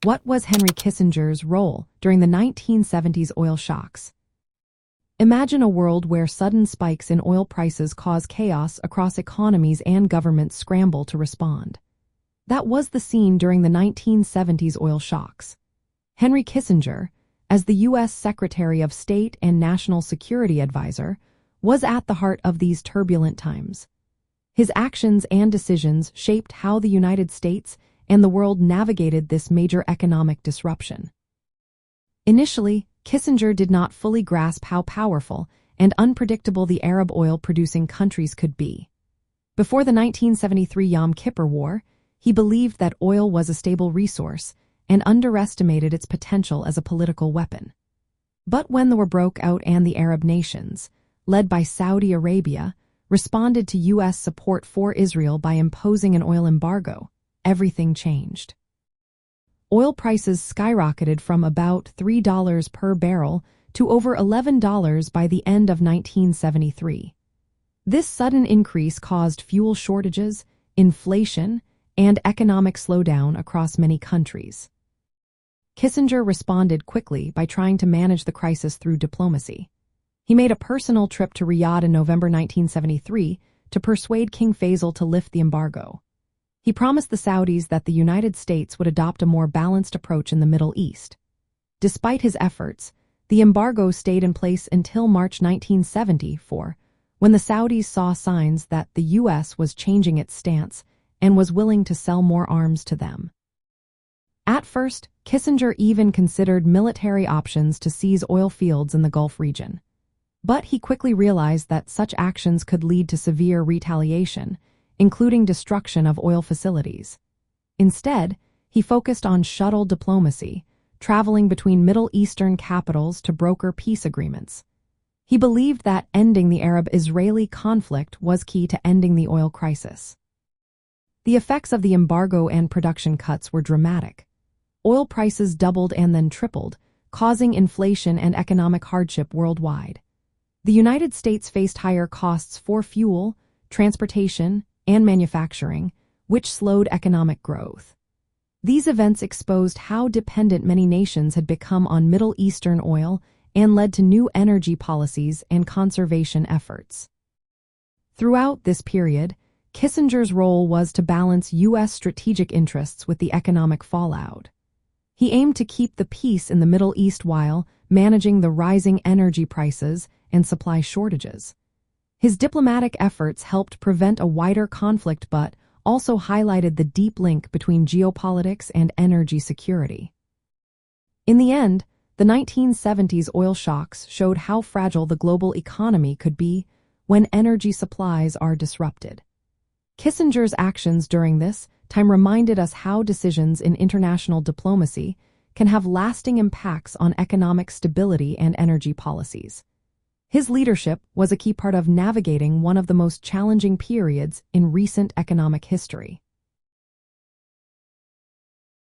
What was Henry Kissinger's role during the 1970s oil shocks? Imagine a world where sudden spikes in oil prices cause chaos across economies and governments scramble to respond. That was the scene during the 1970s oil shocks. Henry Kissinger, as the U.S. Secretary of State and National Security Advisor, was at the heart of these turbulent times. His actions and decisions shaped how the United States and the world navigated this major economic disruption. Initially, Kissinger did not fully grasp how powerful and unpredictable the Arab oil-producing countries could be. Before the 1973 Yom Kippur War, he believed that oil was a stable resource and underestimated its potential as a political weapon. But when the war broke out and the Arab nations, led by Saudi Arabia, responded to U.S. support for Israel by imposing an oil embargo, everything changed. Oil prices skyrocketed from about $3 per barrel to over $11 by the end of 1973. This sudden increase caused fuel shortages, inflation, and economic slowdown across many countries. Kissinger responded quickly by trying to manage the crisis through diplomacy. He made a personal trip to Riyadh in November 1973 to persuade King Faisal to lift the embargo. He promised the Saudis that the United States would adopt a more balanced approach in the Middle East. Despite his efforts, the embargo stayed in place until March 1974, when the Saudis saw signs that the U.S. was changing its stance and was willing to sell more arms to them. At first, Kissinger even considered military options to seize oil fields in the Gulf region. But he quickly realized that such actions could lead to severe retaliation, including destruction of oil facilities. Instead, he focused on shuttle diplomacy, traveling between Middle Eastern capitals to broker peace agreements. He believed that ending the Arab-Israeli conflict was key to ending the oil crisis. The effects of the embargo and production cuts were dramatic. Oil prices doubled and then tripled, causing inflation and economic hardship worldwide. The United States faced higher costs for fuel, transportation, and manufacturing, which slowed economic growth. These events exposed how dependent many nations had become on Middle Eastern oil and led to new energy policies and conservation efforts. Throughout this period, Kissinger's role was to balance U.S. strategic interests with the economic fallout. He aimed to keep the peace in the Middle East while managing the rising energy prices and supply shortages. His diplomatic efforts helped prevent a wider conflict but also highlighted the deep link between geopolitics and energy security. In the end, the 1970s oil shocks showed how fragile the global economy could be when energy supplies are disrupted. Kissinger's actions during this time reminded us how decisions in international diplomacy can have lasting impacts on economic stability and energy policies. His leadership was a key part of navigating one of the most challenging periods in recent economic history.